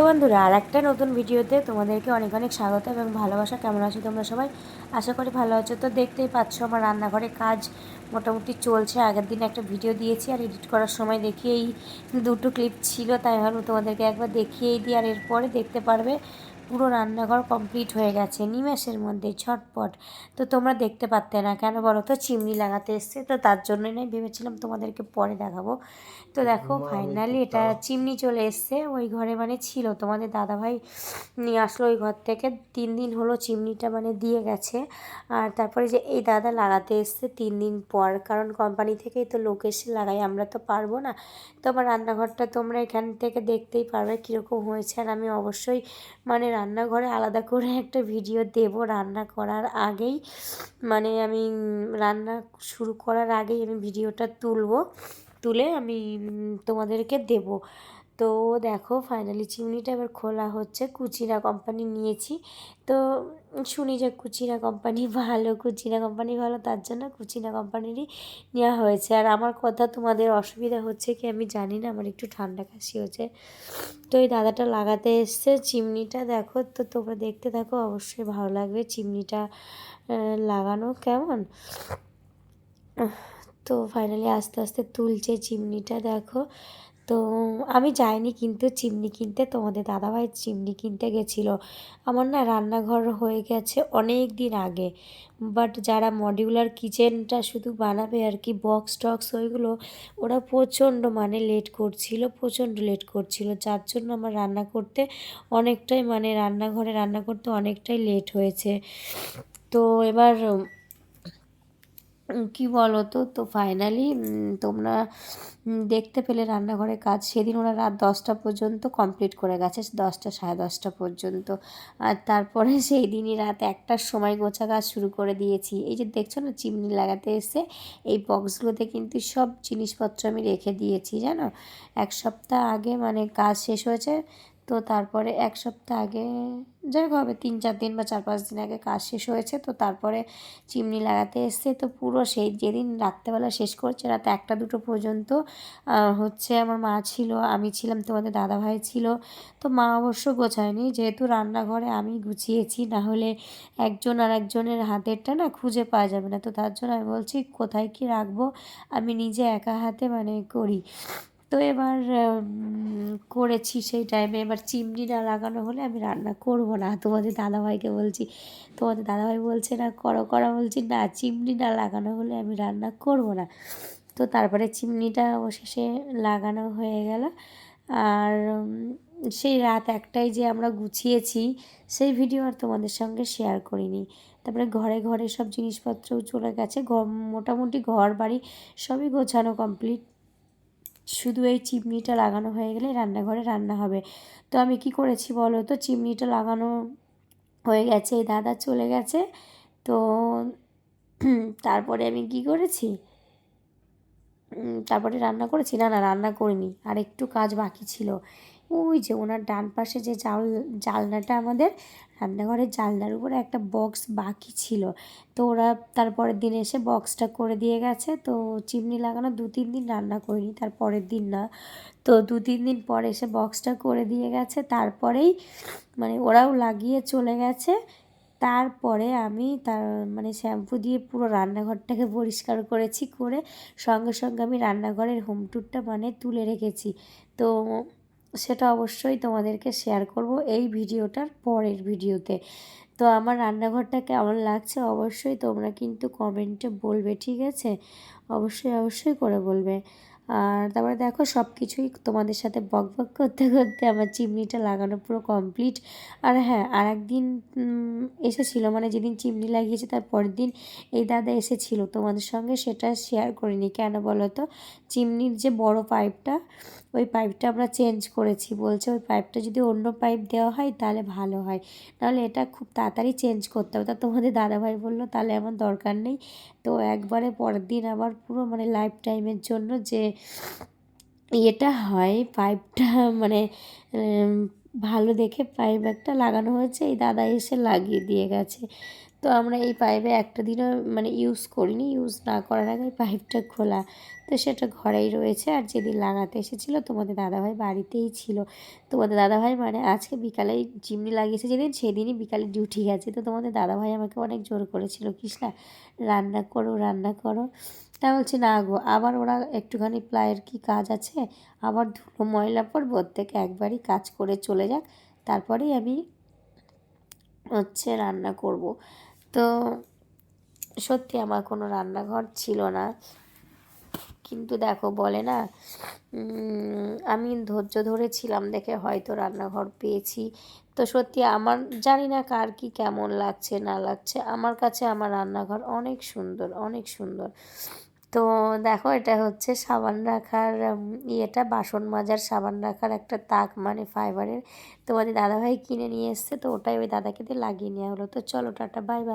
বন্ধুরা, আর একটা নতুন ভিডিওতে তোমাদেরকে অনেক অনেক স্বাগত এবং ভালোবাসা। কেমন আছো তোমরা সবাই? আশা করি ভালো আছো। তো দেখতেই পাচ্ছ আমার রান্নাঘরে কাজ মোটামুটি চলছে। আগের দিন একটা ভিডিও দিয়েছি আর এডিট করার সময় দেখি এই দুটো ক্লিপ ছিল, তাই ভাবলাম তোমাদেরকে একবার দেখিয়েই দিই। আর এরপরে দেখতে পারবে পুরো রান্নাঘর কমপ্লিট হয়ে গেছে নিমেষের মধ্যে, ঝটপট। তো তোমরা দেখতে পারতে না কেন বলো তো? চিমনি লাগাতে এসছে, তো তার জন্যই নয়, ভেবেছিলাম তোমাদেরকে পরে দেখাবো। তো দেখো ফাইনালি এটা চিমনি চলে এসছে। ওই ঘরে মানে ছিল, তোমাদের দাদাভাই নিয়ে আসলো ওই ঘর থেকে। 3 দিন হলো চিমনিটা মানে দিয়ে গেছে। আর তারপরে যে এই দাদা লাগাতে এসছে 3 দিন পর, কারণ কোম্পানি থেকেই তো লোক এসে লাগাই, আমরা তো পারবো না। তো আমার রান্নাঘরটা তোমরা এখান থেকে দেখতেই পারবে কীরকম হয়েছে। আর আমি অবশ্যই মানে রান্নাঘরে আলাদা করে একটা ভিডিও দেব রান্না করার আগেই, মানে আমি রান্না শুরু করার আগেই আমি ভিডিওটা তুলে আমি তোমাদেরকে দেব। তো দেখো ফাইনালি চিমনিটা এবার খোলা হচ্ছে। কুচিনা কোম্পানি নিয়েছি। তো শুনি যে কুচিনা কোম্পানি ভালো, তার জন্য কুচিনা কোম্পানিরই নেওয়া হয়েছে। আর আমার কথা তোমাদের অসুবিধা হচ্ছে কি আমি জানি না, আমার একটু ঠান্ডা কাশি হচ্ছে। তো এই দাদাটা লাগাতে এসছে চিমনিটা, দেখো। তো তোমরা দেখতে থাকো, অবশ্যই ভালো লাগবে চিমনিটা লাগানো কেমন। তো ফাইনালি আস্তে আস্তে তুলছে চিমনিটা, দেখো। তো আমি যাইনি কিন্তু চিমনি কিনতে, তোমাদের দাদাভাই চিমনি কিনতে গেছিলো। আমার না রান্নাঘর হয়ে গেছে অনেক দিন আগে, বাট যারা মডিউলার কিচেনটা শুধু বানাবে আর কি, বক্স টক্স ওইগুলো, ওরা প্রচণ্ড মানে প্রচণ্ড লেট করছিল, যার জন্য আমার রান্না করতে অনেকটাই মানে রান্নাঘরে রান্না করতে অনেকটাই লেট হয়েছে। তো এবার কি বলো তো? তো ফাইনালি তোমরা দেখতে পেলে রান্নাঘরে কাজ। সেদিন ওরা রাত 10টা পর্যন্ত কমপ্লিট করে গেছে, 10টা সাড়ে 10টা পর্যন্ত। আর তারপরে সেই দিনই রাত 1টার সময় গোছা কাজ শুরু করে দিয়েছি। এই যে দেখছো না চিমনি লাগাতে এসে এই বক্সগুলোতে কিন্তু সব জিনিসপত্র আমি রেখে দিয়েছি, জানো। 1 সপ্তাহ আগে মানে কাজ শেষ হয়েছে। তো তারপরে 1 সপ্তাহ আগে, যাই হোক হবে 3-4 দিন বা 4-5 দিন আগে কাজ শেষ হয়েছে। তো তারপরে চিমনি লাগাতে এসছে। তো পুরো সেই যেদিন রাত্রেবেলা শেষ করছে রাত 1টা 2টো পর্যন্ত হচ্ছে আমার মা ছিল, আমি ছিলাম, তোমাদের দাদাভাই ছিল। তো মা অবশ্য গোছায়নি, যেহেতু রান্নাঘরে আমি গুছিয়েছি, না হলে একজন আর একজনের হাতেরটা না খুঁজে পাওয়া যাবে না। তো তার জন্য আমি বলছি কোথায় কি রাখবো, আমি নিজে একা হাতে মানে করি। তো এবার করেছি সেই টাইমে। এবার চিমনি না লাগানো হলে আমি রান্না করব না। তোমাদের দাদাভাইকে বলছি, তোমাদের দাদাভাই বলছে না করা, বলছি না চিমনি না লাগানো হলে আমি রান্না করব না। তো তারপরে চিমনিটা অবশেষে লাগানো হয়ে গেল। আর সেই রাত 1টায় যে আমরা গুছিয়েছি সেই ভিডিও আর তোমাদের সঙ্গে শেয়ার করিনি। তারপরে ঘরে ঘরে সব জিনিসপত্রও চলে গেছে, মোটামুটি ঘর বাড়ি সবই গোছানো কমপ্লিট। শুধু এই চিমনিটা লাগানো হয়ে গেলে রান্নাঘরে রান্না হবে। তো আমি কি করেছি বলো তো? চিমনিটা লাগানো হয়ে গেছে, এই দাদা চলে গেছে। তো তারপরে আমি কি করেছি, তারপরে রান্না করেছি, না রান্না করিনি, আর একটু কাজ বাকি ছিল। ওই যে ওনার ডান পাশে যে জানলাটা, আমাদের রান্নাঘরের জানলার উপরে একটা বক্স বাকি ছিল। তো ওরা তারপরের দিন এসে বক্সটা করে দিয়ে গেছে। তো চিমনি লাগানো 2-3 দিন রান্না করিনি, তারপরের দিন না, তো 2-3 দিন পরে এসে বক্সটা করে দিয়ে গেছে। তারপরেই মানে ওরাও লাগিয়ে চলে গেছে। তারপরে আমি তার মানে শ্যাম্পু দিয়ে পুরো রান্নাঘরটাকে পরিষ্কার করেছি, করে সঙ্গে সঙ্গে আমি রান্নাঘরের হোম ট্যুরটা মানে তুলে রেখেছি। তো সেটা অবশ্যই তোমাদেরকে শেয়ার করব এই ভিডিওটার পরের ভিডিওতে। তো আমার রান্নাঘরটা কেমন লাগছে অবশ্যই তোমরা কিন্তু কমেন্টে বলবে, ঠিক আছে? অবশ্যই করে বলবে। আর তারপরে দেখো সব কিছুই তোমাদের সাথে বকবক করতে করতে আমার চিমনিটা লাগানো পুরো কমপ্লিট। আর হ্যাঁ, আর একদিন এসেছিলো, মানে যেদিন চিমনি লাগিয়েছে তার পরের দিন এই দাদা এসেছিলো, তোমাদের সঙ্গে সেটা শেয়ার করিনি। কেন বলো তো? চিমনির যে বড় পাইপটা, ওই পাইপটা আমরা চেঞ্জ করেছি। বলছে ওই পাইপটা যদি অন্য পাইপ দেওয়া হয় তাহলে ভালো হয়, নাহলে এটা খুব তাড়াতাড়ি চেঞ্জ করতে হবে। তা তোমাদের দাদাভাই বললো তাহলে আমার দরকার নেই। তো একবারে পরের দিন আবার পুরো মানে লাইফ টাইমের জন্য যে এটা হয় পাইপটা, মানে ভালো দেখে পাইপ একটা লাগানো হয়েছে, এই দাদা এসে লাগিয়ে দিয়ে গেছে। তো আমরা এই পাইপে একটা দিনও মানে ইউজ করিনি, ইউজ না করার আগে পাইপটা খোলা, তো সেটা ঘরেই রয়েছে। আর যেদিন লাগাতে এসেছিলো তোমাদের দাদাভাই বাড়িতেই ছিল। তোমাদের দাদাভাই মানে আজকে বিকালেই চিমনি লাগিয়েছে যেদিন, সেদিনই বিকালে ডিউটি গেছে। তো তোমাদের দাদাভাই আমাকে অনেক জোর করেছিল, কৃষ্ণা রান্না করো রান্না করো। তা বলছি না গো, আবার ওরা একটুখানি প্লায়ের কি কাজ আছে, আবার ধুলো ময়লা পড়বো, ওর থেকে একবারই কাজ করে চলে যাক, তারপরেই আমি হচ্ছে রান্না করব। তো সত্যি আমার কোনো রান্নাঘর ছিল না, কিন্তু দেখো বলে না, আমি ধৈর্য ধরেছিলাম দেখে হয়তো রান্নাঘর পেয়েছি। তো সত্যি আমার জানি না কার কি কেমন লাগছে না লাগছে, আমার কাছে আমার রান্নাঘর অনেক সুন্দর, অনেক সুন্দর। তো দেখো এটা হচ্ছে সাবান রাখার ইয়েটা, বাসন মাজার সাবান রাখার একটা তাক, মানে ফাইবারের। তোমাদের দাদাভাই কিনে নিয়ে এসছে, তো ওটাই ওই দাদাকে দিয়ে লাগিয়ে নেওয়া হলো। তো চলো টাটা, বাই বাই।